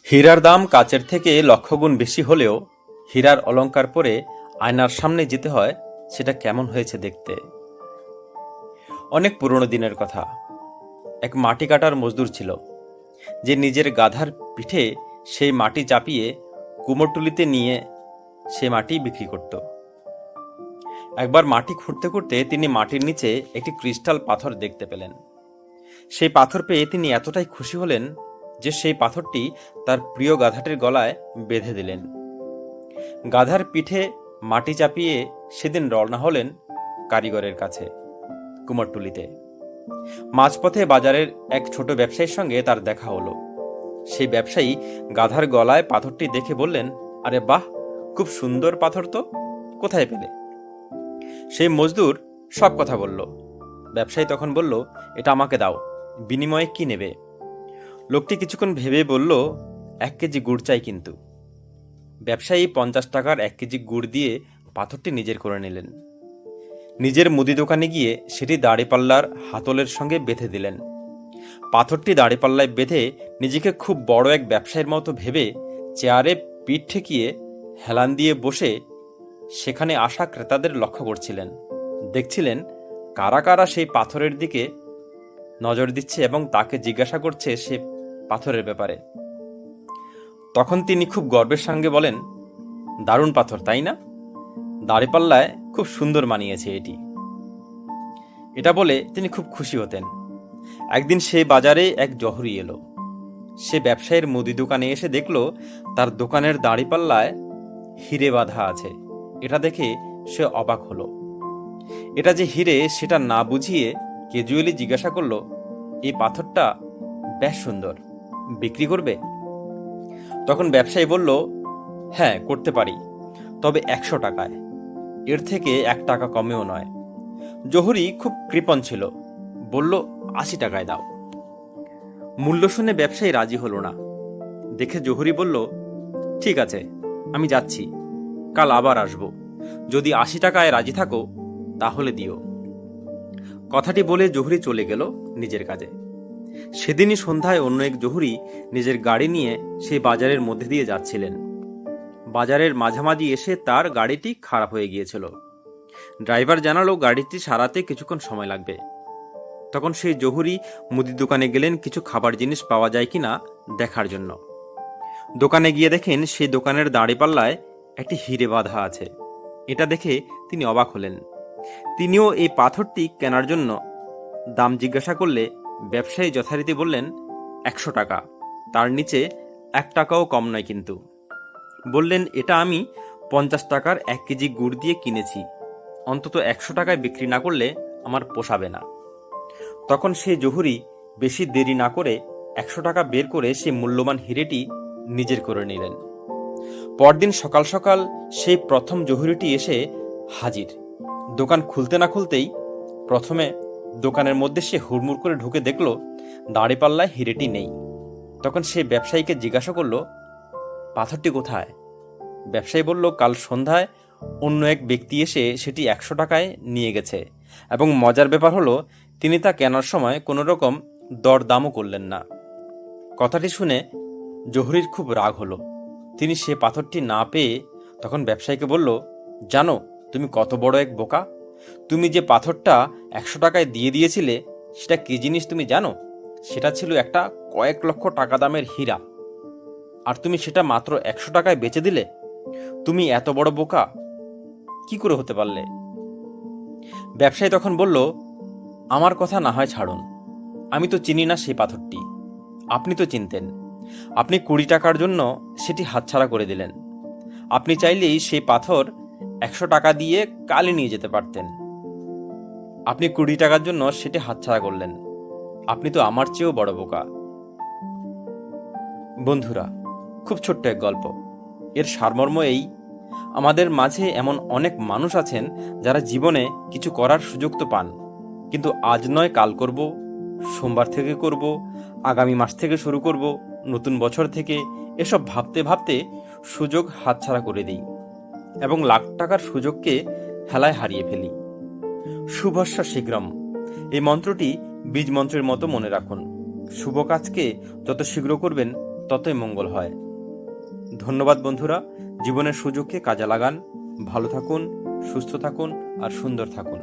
হীরার দাম কাচের থেকে লক্ষগুণ বেশি হলেও হীরার অলংকার পরে আয়নার সামনে যেতে হয় সেটা কেমন হয়েছে দেখতে। অনেক পুরনো দিনের কথা। এক মাটি কাটার মজদুর ছিল, যে নিজের গাধার পিঠে সেই মাটি চাপিয়ে কুমোরটুলিতে নিয়ে সে মাটি বিক্রি করত। একবার মাটি খুঁড়তে খুঁড়তে তিনি মাটির নিচে একটি ক্রিস্টাল পাথর দেখতে পেলেন। সেই পাথর পেয়ে তিনি এতটাই খুশি হলেন যে সেই পাথরটি তার প্রিয় গাধাটির গলায় বেঁধে দিলেন। গাধার পিঠে মাটি চাপিয়ে সেদিন রওনা হলেন কারিগরের কাছে, কুমোরটুলিতে। মাঝপথে বাজারের এক ছোট ব্যবসায়ীর সঙ্গে তার দেখা হলো। সেই ব্যবসায়ী গাধার গলায় পাথরটি দেখে বললেন, আরে বাহ, খুব সুন্দর পাথর তো, কোথায় পেলে? সেই মজদুর সব কথা বলল। ব্যবসায়ী তখন বলল, এটা আমাকে দাও, বিনিময়ে কি নেবে? লোকটি কিছুক্ষণ ভেবে বলল, 1 কেজি গুড় চাই। কিন্তু ব্যবসায়ী 50 টাকার 1 কেজি গুড় দিয়ে পাথরটি নিজের করে নিলেন। নিজের মুদি দোকানে গিয়ে সেটি দাড়িপাল্লার হাতলের সঙ্গে বেঁধে দিলেন। পাথরটি দাড়িপাল্লায় বেঁধে নিজেকে খুব বড় এক ব্যবসায়ীর মতো ভেবে চেয়ারে পিঠ ঠেকিয়ে হেলান দিয়ে বসে সেখানে আসা ক্রেতাদের লক্ষ্য করছিলেন। দেখছিলেন কারা কারা সেই পাথরের দিকে নজর দিচ্ছে এবং তাকে জিজ্ঞাসা করছে সে পাথরের ব্যাপারে। তখন তিনি খুব গর্বের সঙ্গে বলেন, দারুণ পাথর, তাই না? দাড়িপাল্লায় খুব সুন্দর মানিয়েছে এটি। এটা বলে তিনি খুব খুশি হতেন। একদিন সে বাজারে এক জহুরি এলো। সে ব্যবসায়ীর মুদি দোকানে এসে দেখল তার দোকানের দাড়িপাল্লায় হিরে বাঁধা আছে। এটা দেখে সে অবাক হলো। এটা যে হিরে সেটা না বুঝিয়ে ক্যাজুয়ালি জিজ্ঞাসা করল, এই পাথরটা বেশ সুন্দর, বিক্রি করবে? তখন ব্যবসায়ী বলল, হ্যাঁ, করতে পারি, তবে 100 টাকায়, এর থেকে 1 টাকা কমেও নয়। জহুরি খুব কৃপণ ছিল, বলল, 80 টাকায় দাও। মূল্য শুনে ব্যবসায়ী রাজি হলো না। দেখে জহুরি বলল, ঠিক আছে, আমি যাচ্ছি, কাল আবার আসব, যদি 80 টাকায় রাজি থাকো তাহলে দিও। কথাটি বলে জহুরি চলে গেল নিজের কাজে। সেদিনই সন্ধ্যায় অন্য এক জহুরি নিজের গাড়ি নিয়ে সেই বাজারের মধ্যে দিয়ে যাচ্ছিলেন। বাজারের মাঝামাঝি এসে তার গাড়িটি খারাপ হয়ে গিয়েছিল। ড্রাইভার জানালো গাড়িটি সারাতে কিছুক্ষণ সময় লাগবে। তখন সেই জহুরি মুদির দোকানে গেলেন কিছু খাবার জিনিস পাওয়া যায় কিনা দেখার জন্য। দোকানে গিয়ে দেখেন সেই দোকানের দাঁড়িপাল্লায় একটি হিরে বাঁধা আছে। এটা দেখে তিনি অবাক হলেন। তিনিও এই পাথরটি কেনার জন্য দাম জিজ্ঞাসা করলে ব্যবসায়ী যথারীতি বললেন, 100 টাকা, তার নিচে 1 টাকাও কম নয়। কিন্তু বললেন, এটা আমি 50 টাকার 1 কেজি গুড় দিয়ে কিনেছি, অন্তত 100 টাকায় বিক্রি না করলে আমার পোষাবে না। তখন সেই জহুরি বেশি দেরি না করে 100 টাকা বের করে সেই মূল্যবান হিরেটি নিজের করে নিলেন। পরদিন সকাল সকাল সেই প্রথম জহুরিটি এসে হাজির। দোকান খুলতে না খুলতেই প্রথমে দোকানের মধ্যে সে হুড়মুড় করে ঢুকে দেখল দাঁড়িপাল্লায় হিরেটি নেই। তখন সে ব্যবসায়ীকে জিজ্ঞাসা করল, পাথরটি কোথায়? ব্যবসায়ী বলল, কাল সন্ধ্যায় অন্য এক ব্যক্তি এসে সেটি 100 টাকায় নিয়ে গেছে, এবং মজার ব্যাপার হলো তিনি তা কেনার সময় কোনো রকম দরদামও করলেন না। কথাটি শুনে জহুরির খুব রাগ হলো। তিনি সে পাথরটি না পেয়ে তখন ব্যবসায়ীকে বলল, জানো তুমি কত বড় এক বোকা? তুমি যে পাথরটা 100 টাকায় দিয়ে দিয়েছিলে সেটা কি জিনিস তুমি জানো? সেটা ছিল একটা কয়েক লক্ষ টাকা দামের হীরা, আর তুমি সেটা মাত্র 100 টাকায় বেচে দিলে। তুমি এত বড় বোকা কি করে হতে পারলে? ব্যবসায়ী তখন বলল, আমার কথা না হয় ছাড়ুন, আমি তো চিনি না সেই পাথরটি, আপনি তো চিনতেন। আপনি 20 টাকার জন্য সেটি হাতছাড়া করে দিলেন। আপনি চাইলেই সেই পাথর 100 টাকা দিয়ে কালই নিয়ে যেতে পারতেন। আপনি 20 টাকার জন্য সেটি হাতছাড়া করলেন। আপনি তো আমার চেয়েও বড় বোকা। বন্ধুরা, খুব ছোট্ট এক গল্প। এর সারমর্ম এই, আমাদের মাঝে এমন অনেক মানুষ আছেন যারা জীবনে কিছু করার সুযোগ তো পান, কিন্তু আজ নয় কাল করব, সোমবার থেকে করব, আগামী মাস থেকে শুরু করব, নতুন বছর থেকে, এসব ভাবতে ভাবতে সুযোগ হাতছাড়া করে দিই এবং লাখ টাকার সুযোগকে হেলায় হারিয়ে ফেলি। শুভস্য শীঘ্রম, এই মন্ত্রটি বীজ মন্ত্রের মতো মনে রাখুন। শুভ কাজকে যত শীঘ্র করবেন ততই মঙ্গল হয়। ধন্যবাদ বন্ধুরা। জীবনের সুযোগকে কাজে লাগান। ভালো থাকুন, সুস্থ থাকুন আর সুন্দর থাকুন।